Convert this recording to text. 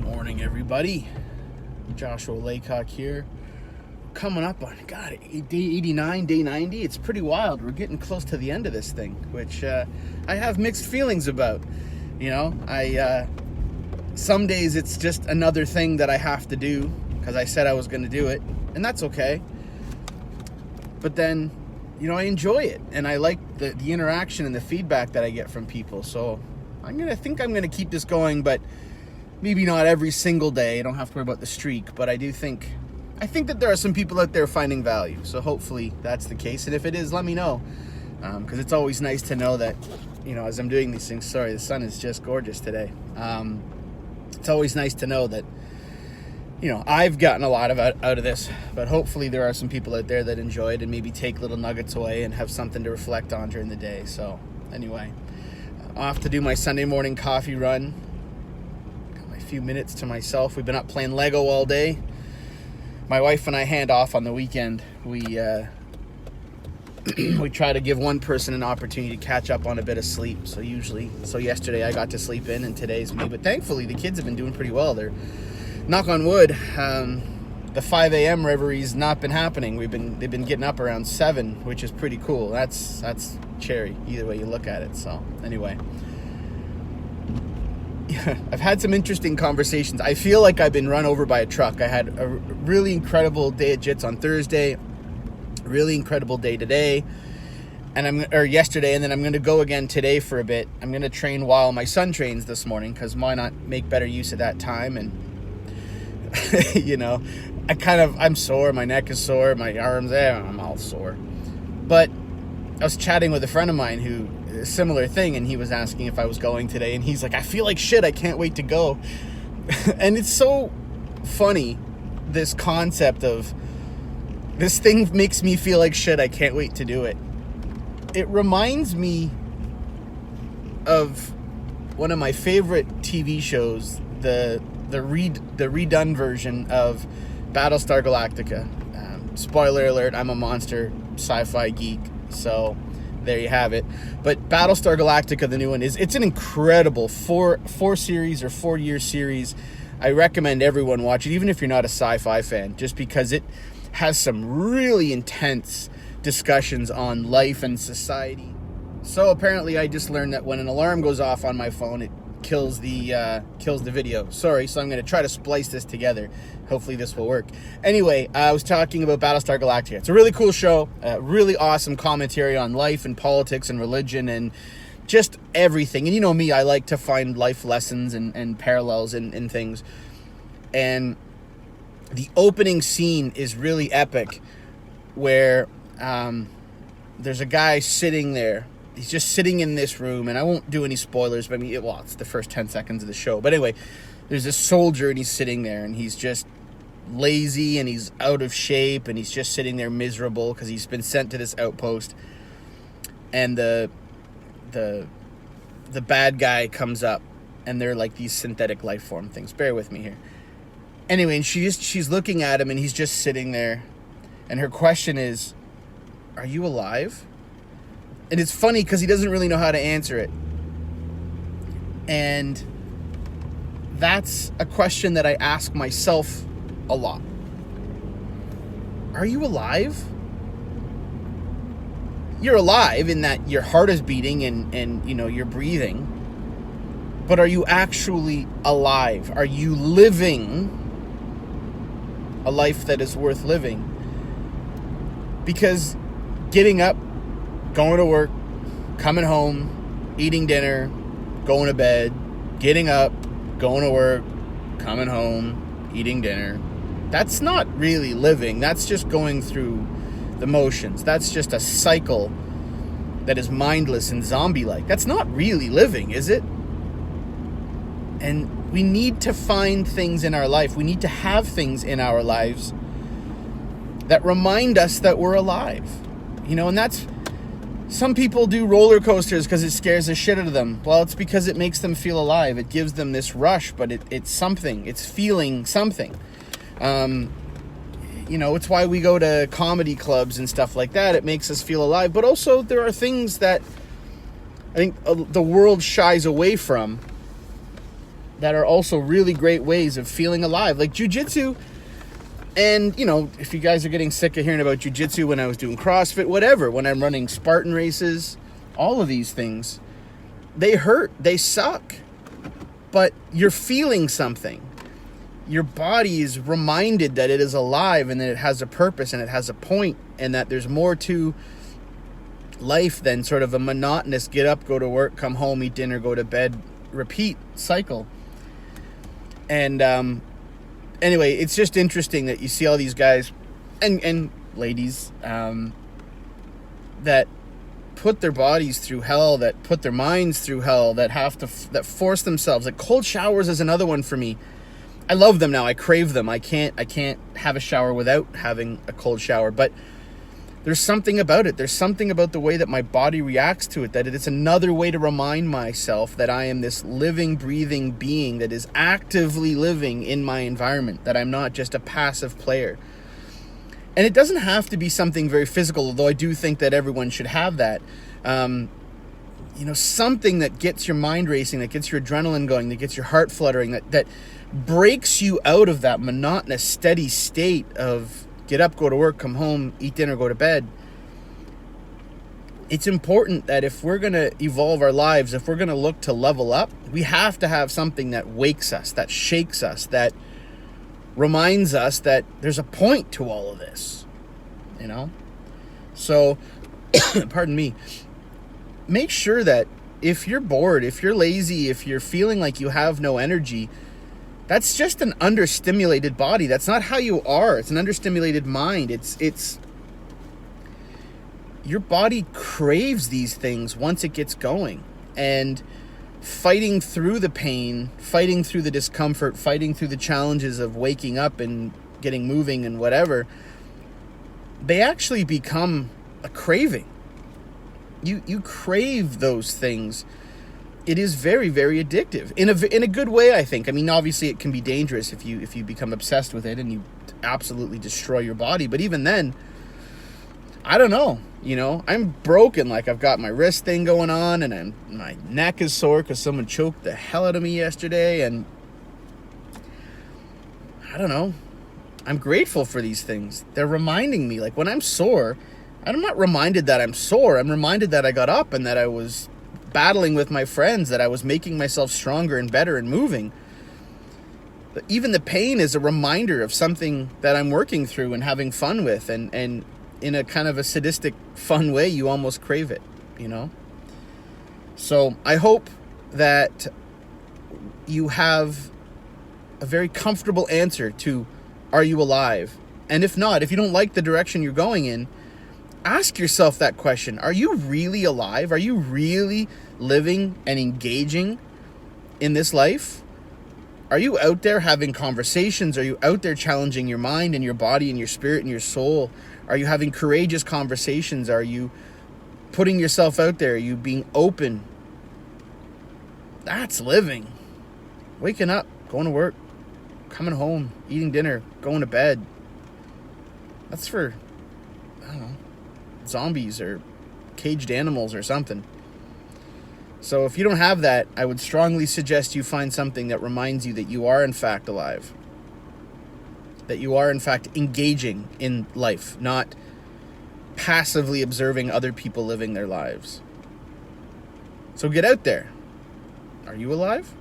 Morning, everybody. Joshua Laycock here. Coming up on, God, day 89, day 90. It's pretty wild. We're getting close to the end of this thing, which I have mixed feelings about. You know, some days it's just another thing that I have to do because I said I was going to do it, and that's okay. But then, you know, I enjoy it, and I like the interaction and the feedback that I get from people. So I'm going to keep this going, but maybe not every single day. I don't have to worry about the streak, but I think that there are some people out there finding value. So hopefully that's the case. And if it is, let me know. Because it's always nice to know that, you know, as I'm doing these things, sorry, the sun is just gorgeous today. It's always nice to know that, you know, I've gotten a lot out of this, but hopefully there are some people out there that enjoy it and maybe take little nuggets away and have something to reflect on during the day. So anyway, off to do my Sunday morning coffee run. Few minutes to myself. We've been up playing Lego all day. My wife and I hand off on the weekend. We try to give one person an opportunity to catch up on a bit of sleep. So yesterday I got to sleep in and today's me. But thankfully the kids have been doing pretty well. They're, knock on wood, the 5 a.m. reveille's not been happening. They've been getting up around 7, which is pretty cool. That's cherry, either way you look at it. So anyway, I've had some interesting conversations. I feel like I've been run over by a truck. I had a really incredible day at Jits on Thursday, a really incredible day today, yesterday, and then I'm going to go again today for a bit. I'm going to train while my son trains this morning, because why not make better use of that time? And, you know, I'm sore. My neck is sore. My arms, I'm all sore. But I was chatting with a friend of mine who, a similar thing, and he was asking if I was going today, and he's like, I feel like shit, I can't wait to go. And it's so funny, this concept of this thing makes me feel like shit, I can't wait to do it. It reminds me of one of my favorite TV shows, the redone version of Battlestar Galactica. Spoiler alert, I'm a monster sci-fi geek, so there you have it. But Battlestar Galactica, the new one, it's an incredible four series or 4-year series. I recommend everyone watch it, even if you're not a sci-fi fan, just because it has some really intense discussions on life and society. So apparently I just learned that when an alarm goes off on my phone, it kills the video. Sorry, so I'm going to try to splice this together. Hopefully this will work. Anyway, I was talking about Battlestar Galactica. It's a really cool show, really awesome commentary on life and politics and religion and just everything. And you know me, I like to find life lessons and parallels in things. And the opening scene is really epic, where there's a guy sitting there. He's just sitting in this room, and I won't do any spoilers, but I mean, it's the first 10 seconds of the show. But anyway, there's this soldier, and he's sitting there, and he's just lazy, and he's out of shape, and he's just sitting there miserable because he's been sent to this outpost. And the bad guy comes up, and they're like these synthetic life form things. Bear with me here. Anyway, and she's looking at him, and he's just sitting there, and her question is, "Are you alive?" And it's funny because he doesn't really know how to answer it. And that's a question that I ask myself a lot. Are you alive? You're alive in that your heart is beating and you know, you're breathing. But are you actually alive? Are you living a life that is worth living? Because getting up, going to work, coming home, eating dinner, going to bed, getting up, going to work, coming home, eating dinner, that's not really living. That's just going through the motions. That's just a cycle that is mindless and zombie-like. That's not really living, is it? And we need to find things in our life. We need to have things in our lives that remind us that we're alive. You know, and that's... Some people do roller coasters because it scares the shit out of them. Well, it's because it makes them feel alive. It gives them this rush, but it's something. It's feeling something. You know, it's why we go to comedy clubs and stuff like that. It makes us feel alive. But also, there are things that I think the world shies away from that are also really great ways of feeling alive, like jiu-jitsu. And, you know, if you guys are getting sick of hearing about jiu-jitsu when I was doing CrossFit, whatever, when I'm running Spartan races, all of these things, they hurt, they suck, but you're feeling something. Your body is reminded that it is alive and that it has a purpose and it has a point, and that there's more to life than sort of a monotonous get up, go to work, come home, eat dinner, go to bed, repeat cycle. And anyway, it's just interesting that you see all these guys and ladies that put their bodies through hell, that put their minds through hell, that that force themselves. Like cold showers is another one for me. I love them now. I crave them. I can't have a shower without having a cold shower, but there's something about it. There's something about the way that my body reacts to it, that it's another way to remind myself that I am this living, breathing being that is actively living in my environment, that I'm not just a passive player. And it doesn't have to be something very physical, although I do think that everyone should have that. You know, something that gets your mind racing, that gets your adrenaline going, that gets your heart fluttering, that breaks you out of that monotonous, steady state of get up, go to work, come home, eat dinner, go to bed. It's important that if we're going to evolve our lives, if we're going to look to level up, we have to have something that wakes us, that shakes us, that reminds us that there's a point to all of this, you know? So, pardon me, make sure that if you're bored, if you're lazy, if you're feeling like you have no energy, that's just an understimulated body. That's not how you are. It's an understimulated mind. It's your body craves these things once it gets going. And fighting through the pain, fighting through the discomfort, fighting through the challenges of waking up and getting moving and whatever, they actually become a craving. You crave those things. It is very, very addictive in a good way, I think. I mean, obviously it can be dangerous if you become obsessed with it and you absolutely destroy your body. But even then, I don't know. You know, I'm broken. Like I've got my wrist thing going on, and my neck is sore because someone choked the hell out of me yesterday. And I don't know. I'm grateful for these things. They're reminding me. Like when I'm sore, I'm not reminded that I'm sore. I'm reminded that I got up and that I was battling with my friends, that I was making myself stronger and better and moving. But even the pain is a reminder of something that I'm working through and having fun with, and in a kind of a sadistic fun way, you almost crave it, you know? So I hope that you have a very comfortable answer to, are you alive? And if not, if you don't like the direction you're going in, ask yourself that question. Are you really alive? Are you really living and engaging in this life? Are you out there having conversations? Are you out there challenging your mind and your body and your spirit and your soul? Are you having courageous conversations? Are you putting yourself out there? Are you being open? That's living. Waking up, going to work, coming home, eating dinner, going to bed. That's for, I don't know, zombies or caged animals or something. So if you don't have that, I would strongly suggest you find something that reminds you that you are in fact alive, that you are in fact engaging in life, not passively observing other people living their lives. So get out there. Are you alive?